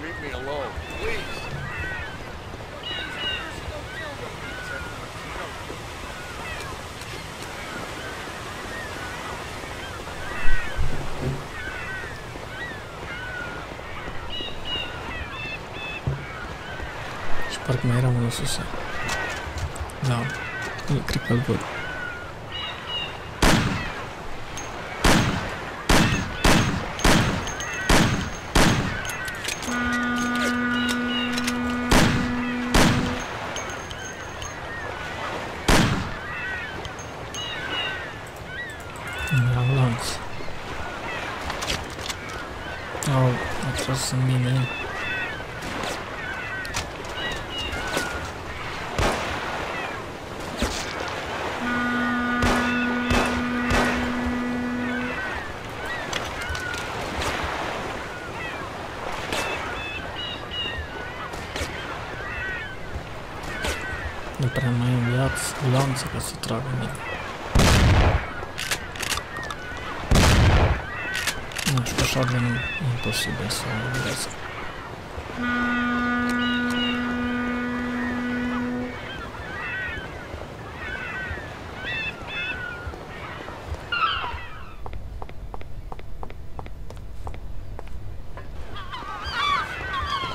Leave me alone, please. Și parcă mai era unul sus. Da, cred că-l văd. Au tras în mine. Nu prea mai am lanță ca să trag în mine. Nu știu, așa de nu e imposibil să o iubesc.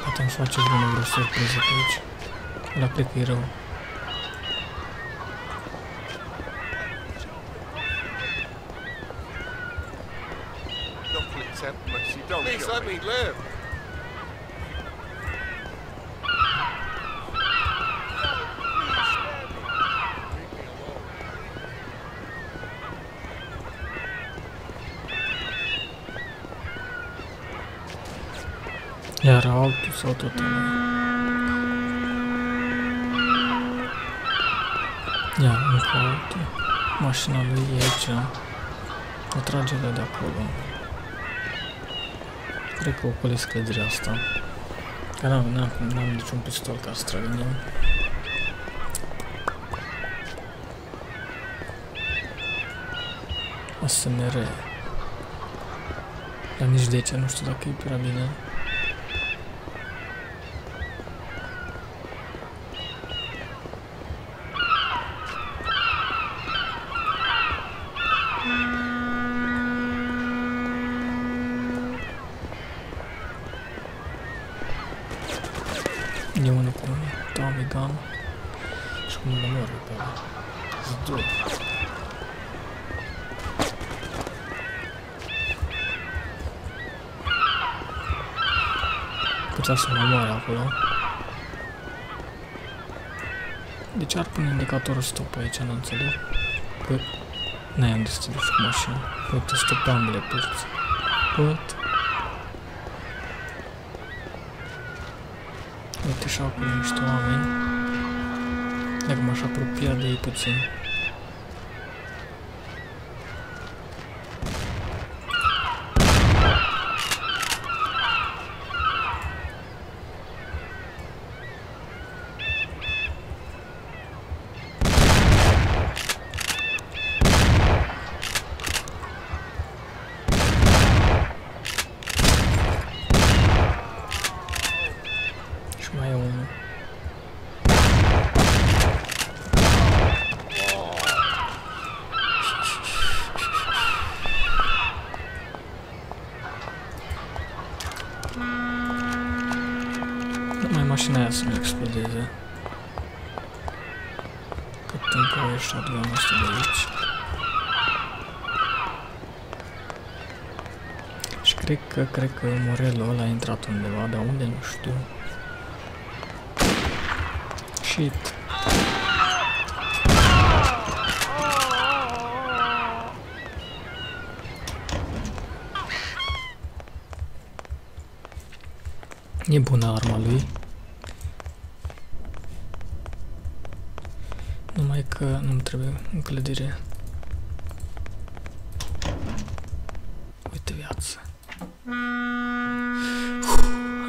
Poate îmi face vreo surpriză pe aici. Ăla cred că e rău. Please let me live. Iar altul sau tot ăla. Ia, încă altul. Mașina lui e aici. O trage de acolo. Cred că ocolesc clădirea asta. Că n-am niciun pistol ca să trag în el. ASMR. Dar nici de aici nu știu dacă e prea bine. E unul cu un Tommy Gun și cum îl omor pe ăla. Zdoi. Putea să mă omoare acolo. De ce ar pune indicatorul stop aici, nu înțeleg? Că n-ai unde să te duci cu mașina. Uite, stop pe ambele părți. What? Uite și acolo niște oameni. Dacă m-aș apropia de ei puțin. Mai e unul. Numai mașina aia să nu explodeze. Cât timp au ieșit shotgun-ul ăsta de aici. Și cred că morelul ăla a intrat undeva, dar unde nu știu. Shit. E bună arma lui. Numai că nu-mi trebuie în clădire. Uite viață.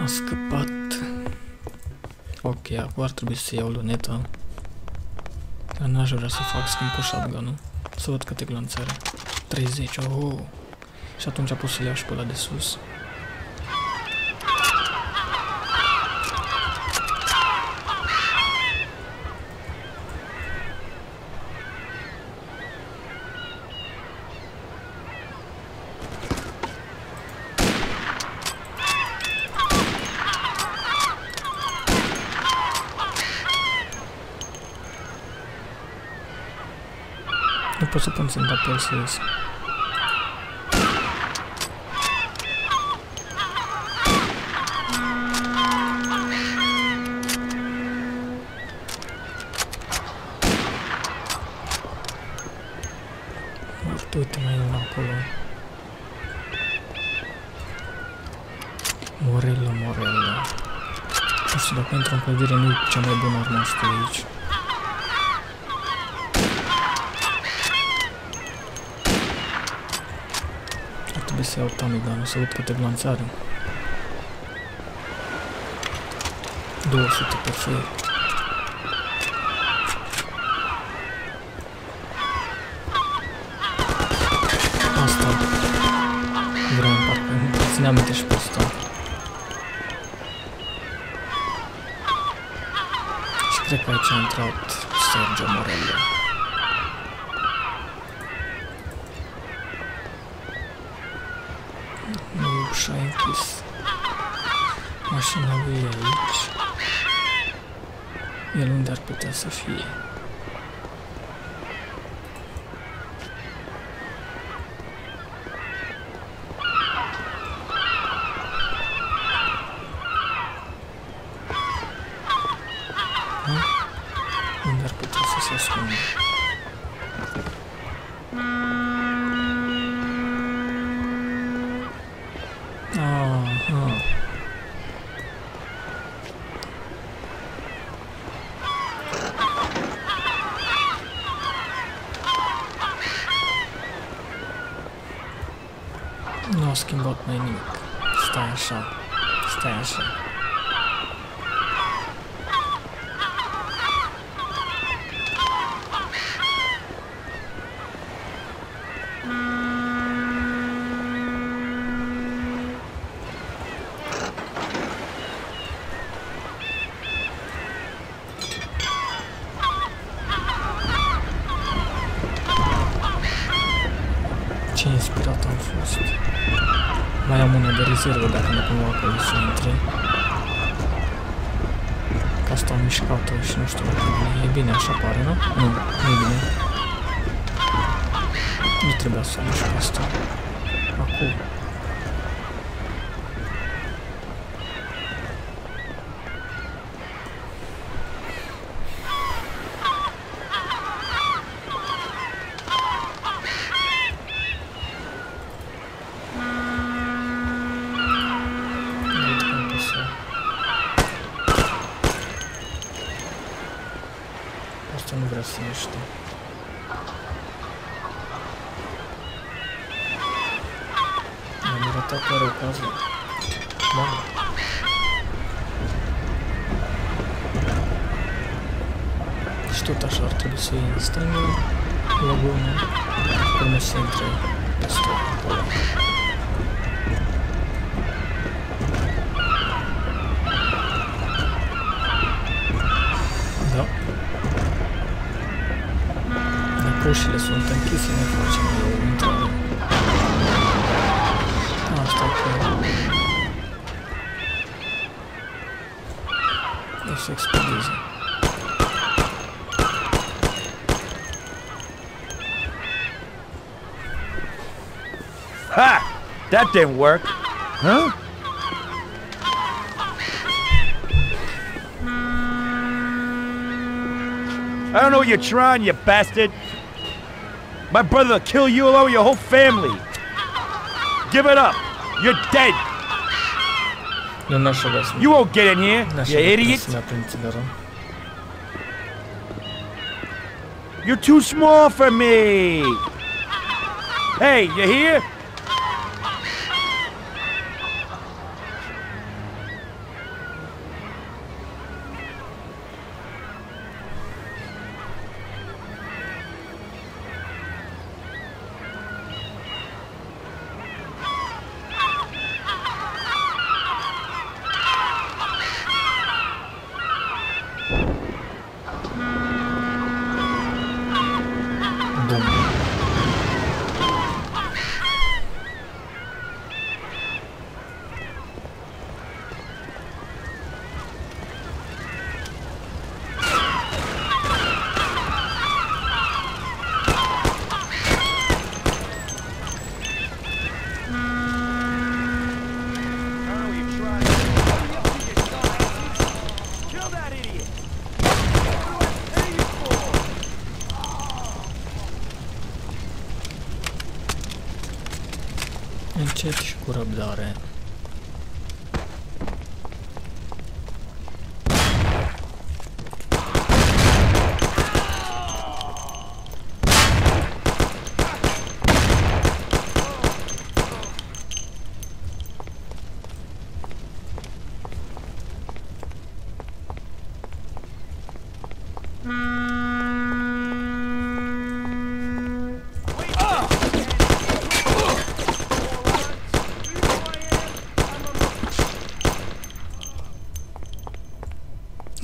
A scăpat. Ok, acum ar trebui să iau luneta. Dar n-aș vrea să fac schimb cu shotgun-ul. Să văd câte glonțe are. 30, oh. Și atunci pot să le iau și pe ăla de sus. Pot să pun ținta pe el să ies. Uite, mai e unul acolo. Morella. Nu știu, dacă intru în clădire, nu e cea mai bună armă asta aici. Ar trebui să iau tamiganul, să văd câte glanțe are. 200, perfect. Asta vreau în parcă, ține aminte și pe asta. Și cred că aici a intrat Sergio Morello. Ușa e închis. Mașina lui e aici. El unde ar putea să fie? Unde ar putea să se ascunde? Aha. Nu a schimbat mai nimic. Stai așa. Stai așa. Ce inspirat am fost. Mai am una de rezervă dacă nu cumva acolo să intre. Că asta am mișcat-o și nu știu dacă e bine. E bine, așa pare, nu? Nu, nu e bine. Nu trebuia să mișc asta. Acum. Asta nu vrea să miște. Am ratat oare ocazia. Da. Și tot așa ar trebui să iei în stângă, lagună, până să intre peste acolo. Da. Dacă ușile sunt închise, ne facem o intrare. Asta că... o să explodeze. Ha! That didn't work. Huh? I don't know what you're trying, you bastard. My brother will kill you along with your whole family. Give it up. You're dead. You won't get in here, you idiot. You're too small for me. Hey, you here? încet și cu răbdare.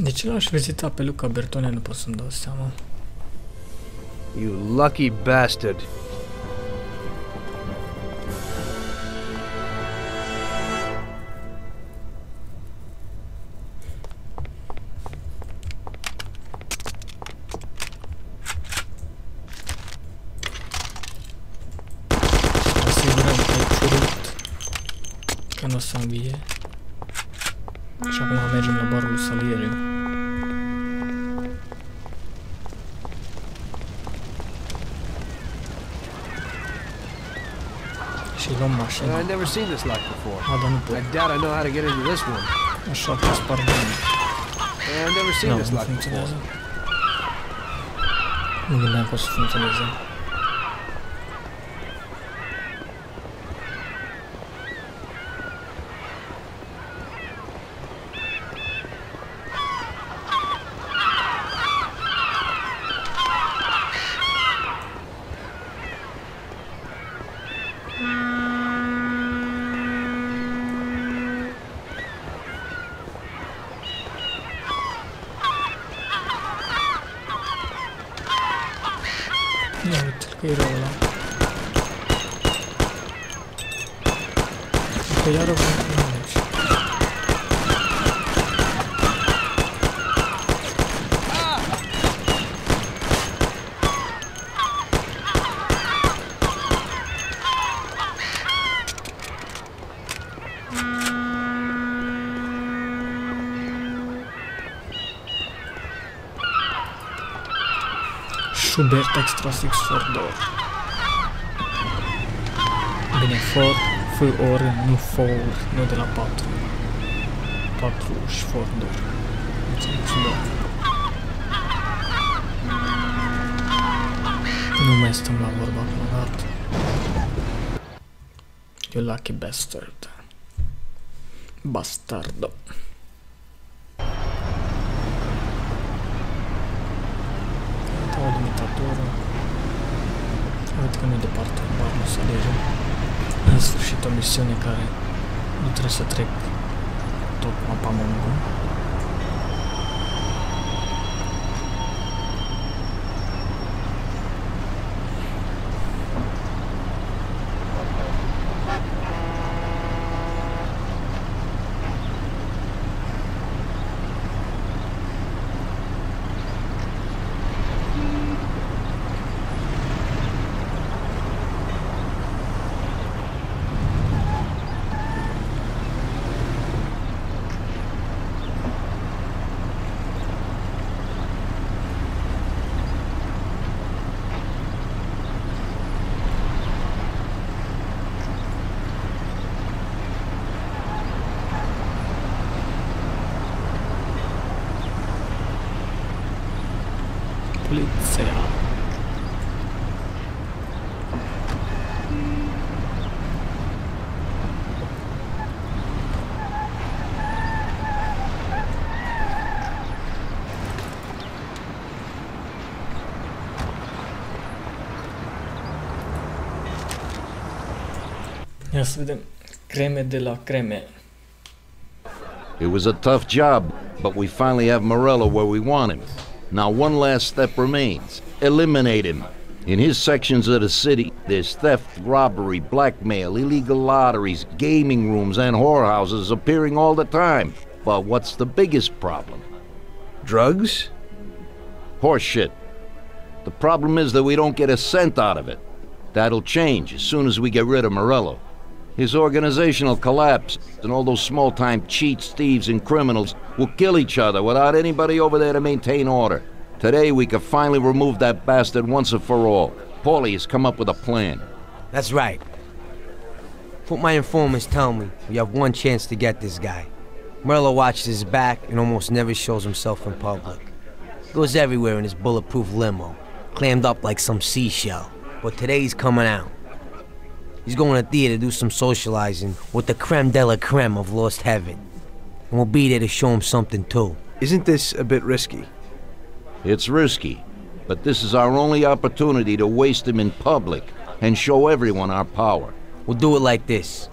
De ce l-aș vizita pe Luca Bertone, nu pot să-mi dau seama. You lucky bastard. Asigurăm că e ciurit, că nu o să învie. Și acum mergem la barul Salierul. Și luăm mașina. I've never seen this lock before. Dar nu pot. I doubt I know how to get into this one. Așa că spargem. I've never seen this Nu lock before. funcționează. Nu gândeam că o să funcționeze. Ia uite-l că e rău ăla. Că iară vă aici. Schubert Extra 6 for door. Bine, for, f-or, nu for, nu de la 4. 4 și for door. Nu mai stăm la vorba acum, gata. You lucky bastard. Bastardo. Limitatorul. Uite că nu e departe, barul să lege. În sfârșit o misiune care nu trebuie să trec tot mapamondul. Poliția. Ia să vedem. Creme de la creme. It was a tough job, but we finally have Morello where we want him. Now one last step remains. Eliminate him. In his sections of the city, there's theft, robbery, blackmail, illegal lotteries, gaming rooms, and whorehouses appearing all the time. But what's the biggest problem? Drugs? Horseshit. The problem is that we don't get a cent out of it. That'll change as soon as we get rid of Morello. His organizational collapse and all those small-time cheats, thieves, and criminals will kill each other without anybody over there to maintain order. Today we could finally remove that bastard once and for all. Paulie has come up with a plan. That's right. What my informants tell me, we have one chance to get this guy. Morello watches his back and almost never shows himself in public. Goes everywhere in his bulletproof limo, clammed up like some seashell. But today he's coming out. He's going to theater to do some socializing with the creme de la creme of Lost Heaven. And we'll be there to show him something too. Isn't this a bit risky? It's risky, but this is our only opportunity to waste him in public and show everyone our power. We'll do it like this.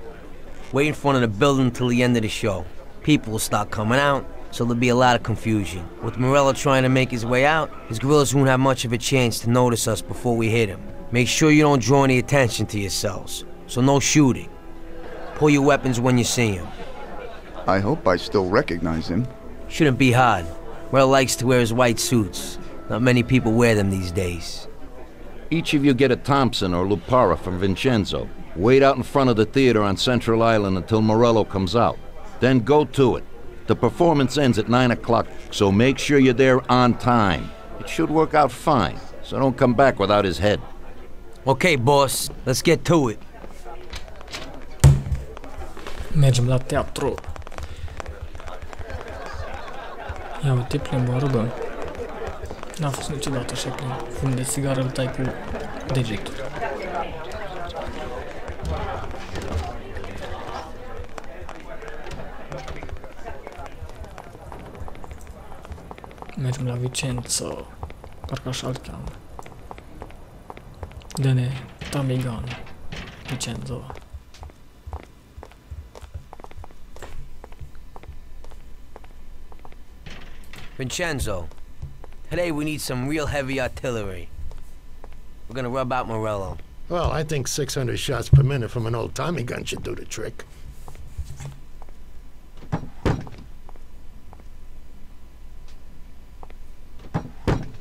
Wait in front of the building till the end of the show. People will start coming out, so there'll be a lot of confusion. With Morello trying to make his way out, his guerrillas won't have much of a chance to notice us before we hit him. Make sure you don't draw any attention to yourselves, so no shooting. Pull your weapons when you see him. I hope I still recognize him. Shouldn't be hard. Morello likes to wear his white suits. Not many people wear them these days. Each of you get a Thompson or Lupara from Vincenzo. Wait out in front of the theater on Central Island until Morello comes out. Then go to it. The performance ends at 9 o'clock, so make sure you're there on time. It should work out fine, so don't come back without his head. Okay, boss, let's get to it. Mergem la teatru. Ia uite, plimbă, rugăm. N-a fost niciodată așa plin. Fum de țigară îl tai cu degetul. Mergem la Vicenzo. Parcă așa-l cheamă. Dă-ne Tamigan. Vicenzo. Vincenzo, today we need some real heavy artillery. We're gonna rub out Morello. Well, I think 600 shots per minute from an old Tommy gun should do the trick.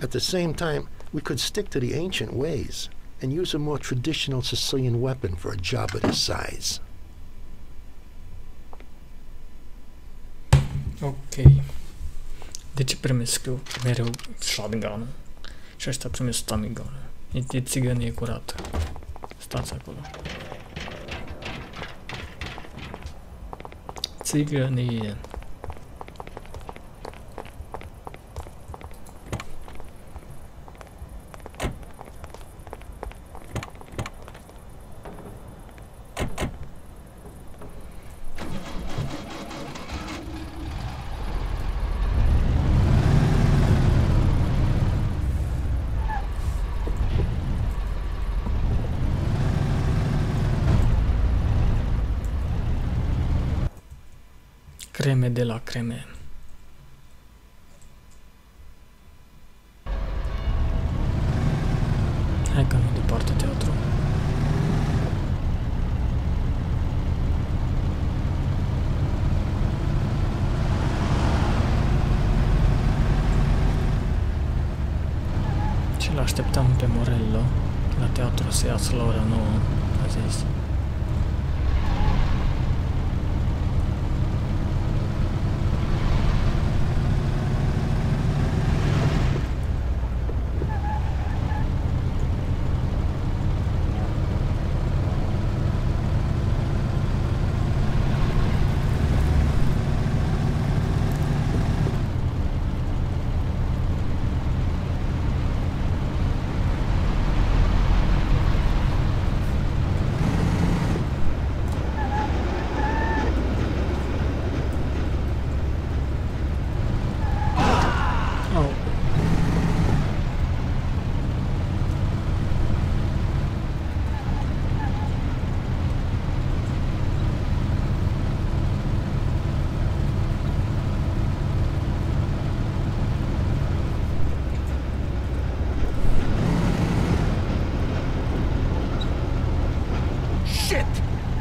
At the same time, we could stick to the ancient ways and use a more traditional Sicilian weapon for a job of this size. Ok. De ce primesc eu mereu shotgun-ul? Și ăștia primesc Tamigan-ul. E țigănie curată. Stați acolo. Țigănie. Creme de la creme. Hai că nu departe teatru. Și l-așteptăm pe Morello la teatru să iasă la ora 9, a zis.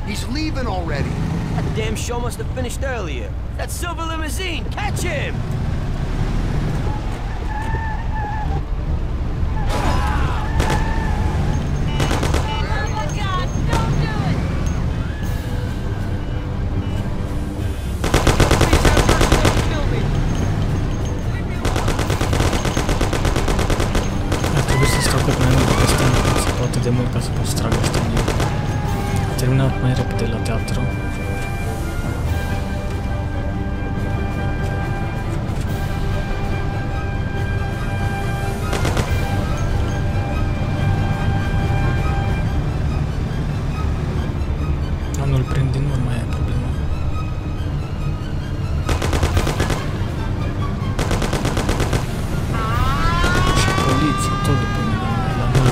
He's leaving already. That damn show must have finished earlier. That silver limousine, catch him! Ar trebui să stau cât mai mult pe stand, să poate de mult ca să pot să trag ăștia în el. Terminat mai repede la teatru.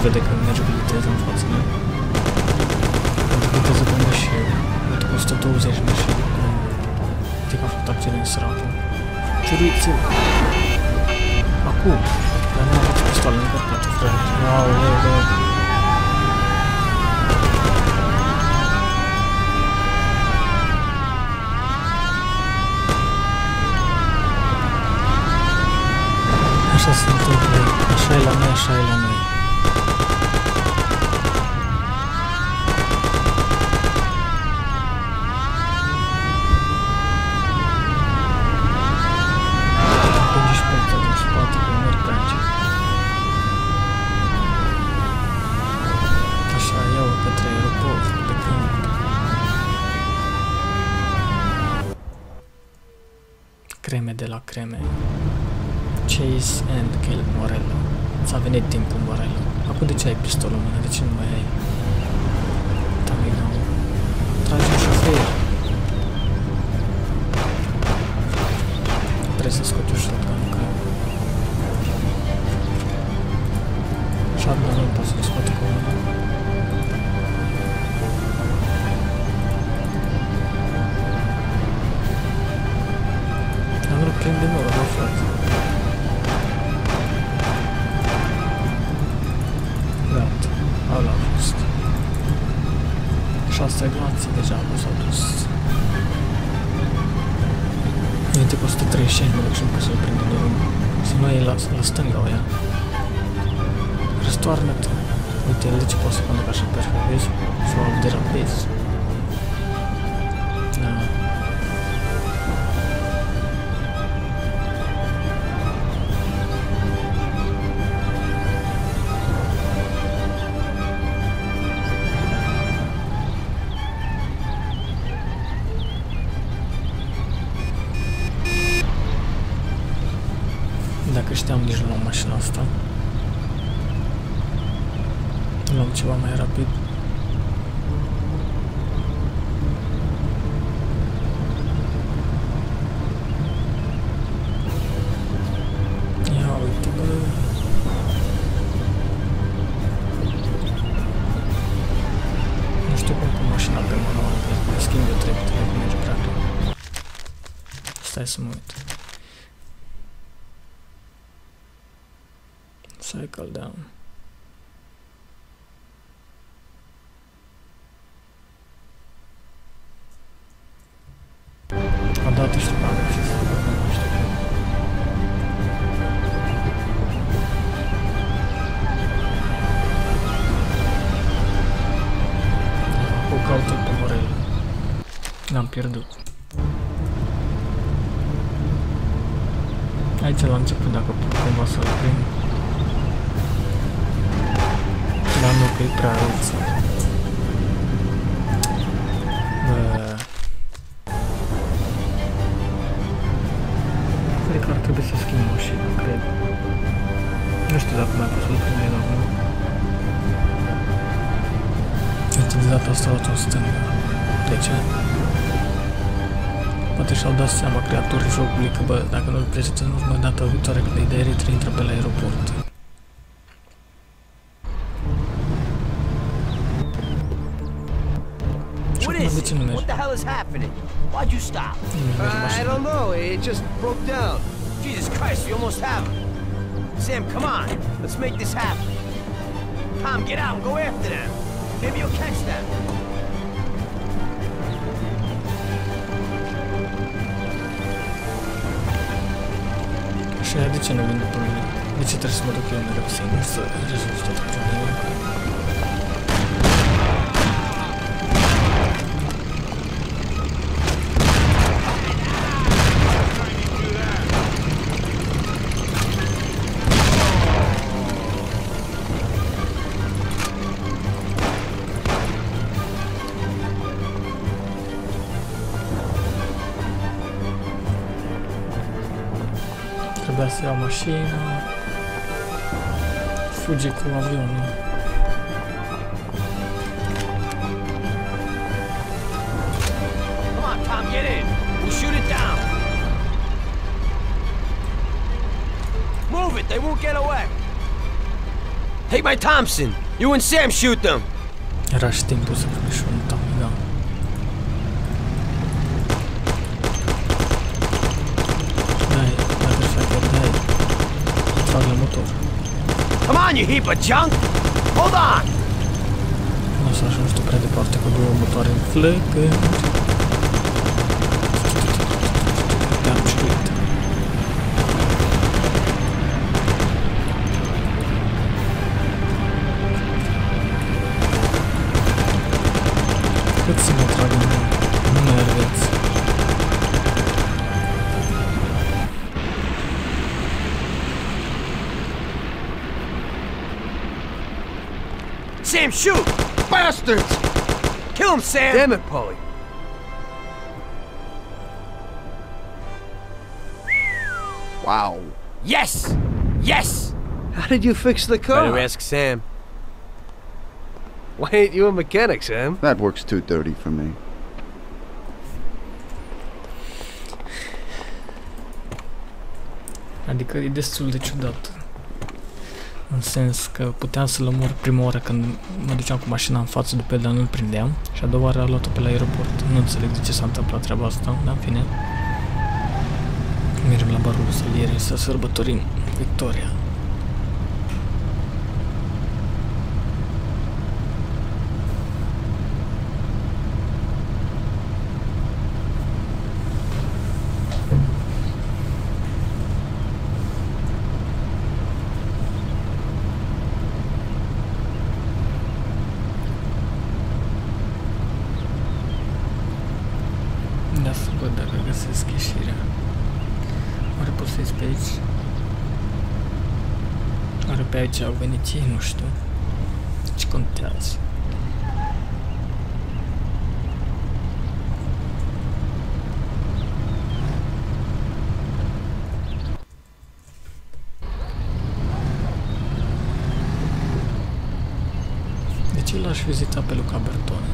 vede că merge cu viteză în fața mea. Pentru că viteză pe mașină. Uite, cu 120 mașini. Uite că a făcut accident săracul. Ciuriți-l! Acum! Dar nu am făcut pistoale încărcate, frate. Aoleu! Așa se întâmplă, așa e la noi, așa e la noi. Împingi și pe ăsta din spate, că merg pe aici. Așa, iau către aeroport, pe câmp. Creme de la creme. Chase and kill Morello. S-a venit timpul Morello. Acum de ce ai pistolul în mână? De ce nu mai ai? Tamina. Tragi un șofer. Trebuie să scoți un shotgun, că... Shotgun nu poate să-l scoate cu mână. Dar nu-l prind de nou, rău, frate. Gata, ăla a fost. 6 glanțe deja s-au dus. Uite că 135 mă duc și nu pot să-l prind de urmă. Să nu e la stânga o ia. Răstoarnă-te. Uite, el de ce poate să conduc așa perfect, vezi? Sau derapezi. Da. Dacă știam, nici nu luam mașina asta. Luam ceva mai rapid. Ia uite, bă. Nu știu cum pun mașina pe manual, că schimb eu treptele, că merge prea greu. Stai să mă uit. Cycle down. A dat știu că am reușit să fac, nu știu cum. O caută pe Morello. L-am pierdut. Aici la început, dacă pot cumva să-l prind. Dar nu, că e prea răuță. Cred că ar trebui să schimb mașina, cred. Nu știu dacă mai pot să-l prind de la mână. Uite, de data asta o stângă. De ce? Poate și-au dat seama creatorii jocului că, bă, dacă nu-l prezintă în urmă data viitoare, că de eritri intră pe la aeroport. What the hell is happening? Why'd you stop? I don't know. It just broke down. Jesus Christ, you almost have him. Sam, come on. Let's make this happen. Tom, get out and go after them. Maybe you'll catch them. Și de ce nu vin după mine? De ce trebuie să mă duc eu mereu singur să rezolv toate problemele? Trebuia să iau mașina. Fuge cu avionul. Come on, Tom, get in. We'll shoot it down. Move it, they won't get away. Take my Thompson. You and Sam shoot them. Era și timpul să pune și un tamigan. Dai, dai. Trag la motor. Come on, you heap of junk! Hold on! Nu o să ajungi tu prea departe cu două motoare în flăcări. Te-am ciuit. Cât să mă trag în mână? Nu mergeți. Sam, shoot! Bastards! Kill him, Sam! Damn it, Paulie. Wow. Yes! Yes! How did you fix the car? Better ask Sam. Why ain't you a mechanic, Sam? That works too dirty for me. Adică e destul de ciudat. În sens că puteam să-l omor prima oară când mă duceam cu mașina în față după el, dar nu-l prindeam. Și a doua oară a luat-o pe la aeroport. Nu înțeleg de ce s-a întâmplat treaba asta, dar în fine. Mergem la barul salierii să sărbătorim victoria. Să văd dacă găsesc ieșirea. Oare pot să ies pe aici? Oare pe aici au venit ei? Nu știu. Ce contează? De ce l-aș vizita pe Luca Bertone?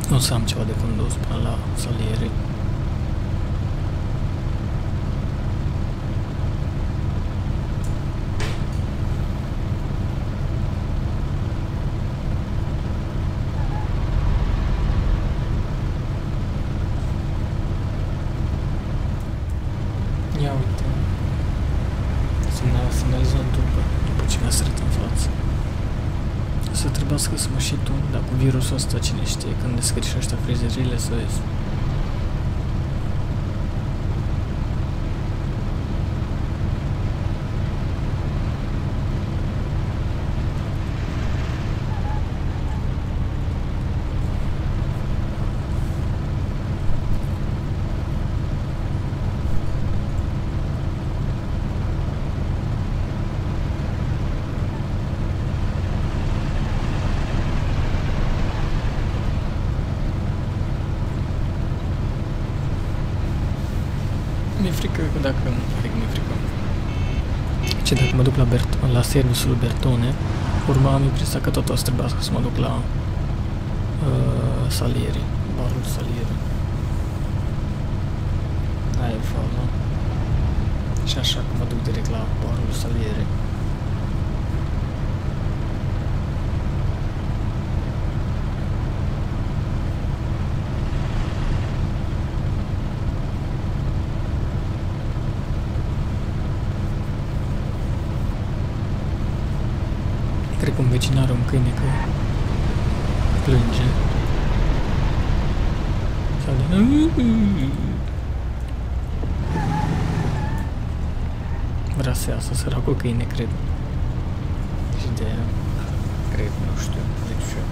Nu o să am ceva de condus până la saliere. Ia uite. Semnalizăm după ce mi-a sărit în față. Să trebuiască să mă și tu, dar cu virusul ăsta cine știe, când descrii și ăștia frizerile să vezi. Mi-e frică că dacă... Adică mi-e frică. Ce dacă mă duc la serviciul lui Bertone, urma am impresia că tot o să trebuiască să mă duc la salieri, barul salieri. Aia e faza. Și așa că mă duc direct la barul salieri. Cred că un vecin are un câine că plânge. Sau de... Vrea să iasă săracul câine, cred. Și de aia, cred, nu știu, zic și eu.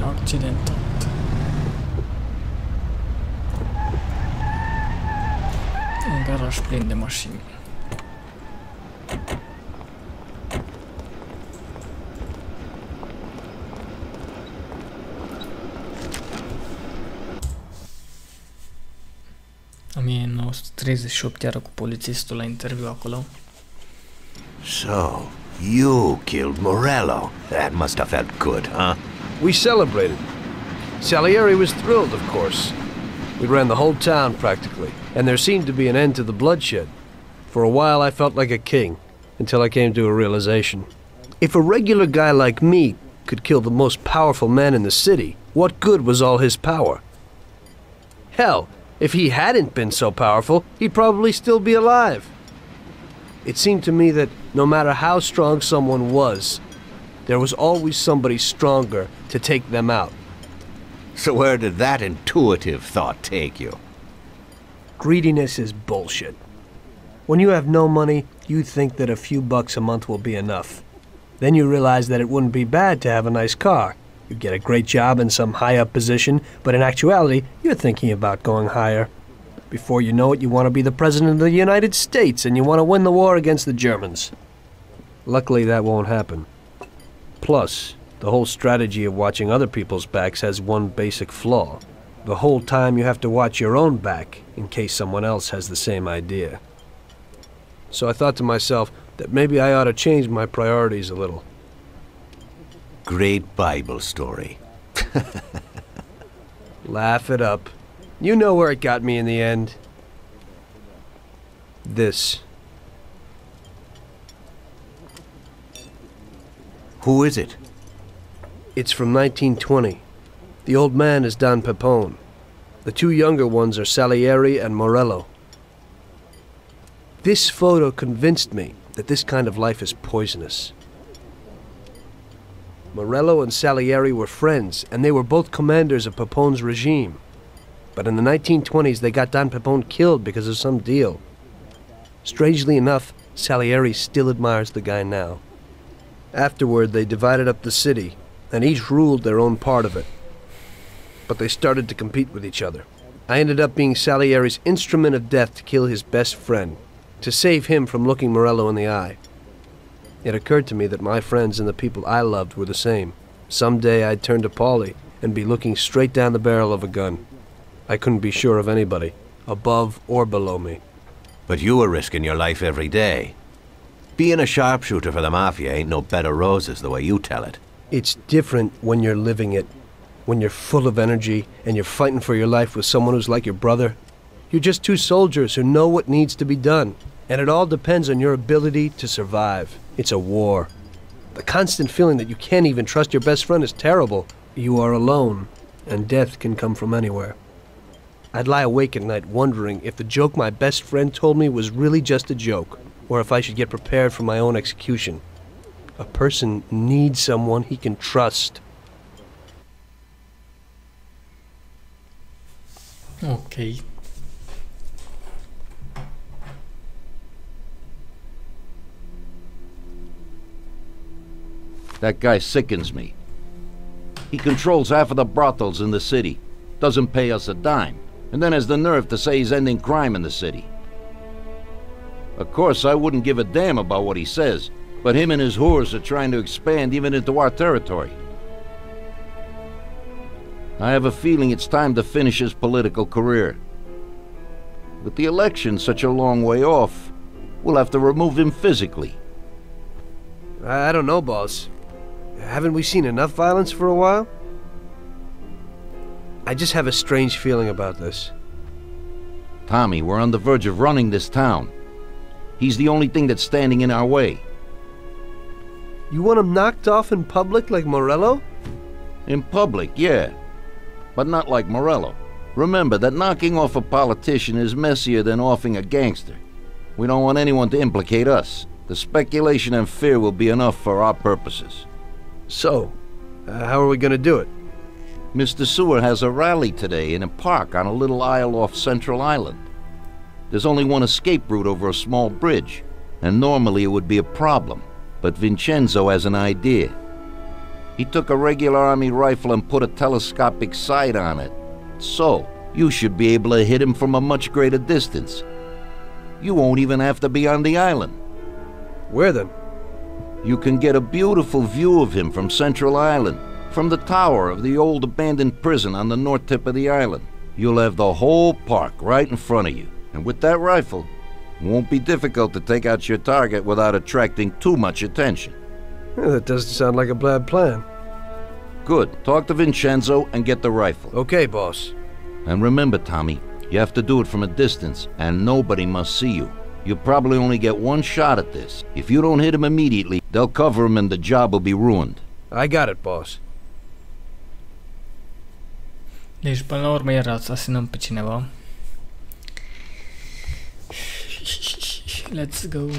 accidentat. Un garaj plin de mașini. În 1938 era cu polițistul la interviu acolo. So, you killed Morello. That must have felt good, huh? We celebrated. Salieri was thrilled, of course. We ran the whole town, practically, and there seemed to be an end to the bloodshed. For a while, I felt like a king, until I came to a realization. If a regular guy like me could kill the most powerful man in the city, what good was all his power? Hell, if he hadn't been so powerful, he'd probably still be alive. It seemed to me that no matter how strong someone was, there was always somebody stronger to take them out. So where did that intuitive thought take you? Greediness is bullshit. When you have no money, you think that a few bucks a month will be enough. Then you realize that it wouldn't be bad to have a nice car. You get a great job in some high-up position, but in actuality, you're thinking about going higher. Before you know it, you want to be the President of the United States, and you want to win the war against the Germans. Luckily, that won't happen. Plus, the whole strategy of watching other people's backs has one basic flaw. The whole time you have to watch your own back, in case someone else has the same idea. So I thought to myself that maybe I ought to change my priorities a little. Great Bible story. Laugh it up. You know where it got me in the end. This. Who is it? It's from 1920. The old man is Don Pepone. The two younger ones are Salieri and Morello. This photo convinced me that this kind of life is poisonous. Morello and Salieri were friends, and they were both commanders of Pepone's regime. But in the 1920s, they got Don Pepone killed because of some deal. Strangely enough, Salieri still admires the guy now. Afterward, they divided up the city, and each ruled their own part of it. But they started to compete with each other. I ended up being Salieri's instrument of death to kill his best friend, to save him from looking Morello in the eye. It occurred to me that my friends and the people I loved were the same. Someday I'd turn to Paulie and be looking straight down the barrel of a gun. I couldn't be sure of anybody, above or below me. But you were risking your life every day. Being a sharpshooter for the Mafia ain't no bed of roses the way you tell it. It's different when you're living it. When you're full of energy and you're fighting for your life with someone who's like your brother. You're just two soldiers who know what needs to be done. And it all depends on your ability to survive. It's a war. The constant feeling that you can't even trust your best friend is terrible. You are alone, and death can come from anywhere. I'd lie awake at night wondering if the joke my best friend told me was really just a joke, or if I should get prepared for my own execution. A person needs someone he can trust. Ok. That guy sickens me. He controls half of the brothels in the city, doesn't pay us a dime, and then has the nerve to say he's ending crime in the city. Of course, I wouldn't give a damn about what he says, but him and his whores are trying to expand even into our territory. I have a feeling it's time to finish his political career. With the election such a long way off, we'll have to remove him physically. I don't know, boss. Haven't we seen enough violence for a while? I just have a strange feeling about this. Tommy, we're on the verge of running this town. He's the only thing that's standing in our way. You want him knocked off in public like Morello? In public, yeah. But not like Morello. Remember that knocking off a politician is messier than offing a gangster. We don't want anyone to implicate us. The speculation and fear will be enough for our purposes. So, how are we gonna do it? Mr. Sewer has a rally today in a park on a little isle off Central Island. There's only one escape route over a small bridge, and normally it would be a problem, but Vincenzo has an idea. He took a regular army rifle and put a telescopic sight on it. So, you should be able to hit him from a much greater distance. You won't even have to be on the island. Where then? You can get a beautiful view of him from Central Island, from the tower of the old abandoned prison on the north tip of the island. You'll have the whole park right in front of you. And with that rifle, it won't be difficult to take out your target without attracting too much attention. Yeah, that doesn't sound like a bad plan. Good. Talk to Vincenzo and get the rifle. Okay, boss. And remember, Tommy, you have to do it from a distance, and nobody must see you. You'll probably only get one shot at this. If you don't hit him immediately, they'll cover him and the job will be ruined. I got it, boss. Deci, până la urmă, era să asasinăm pe cineva. Let's go.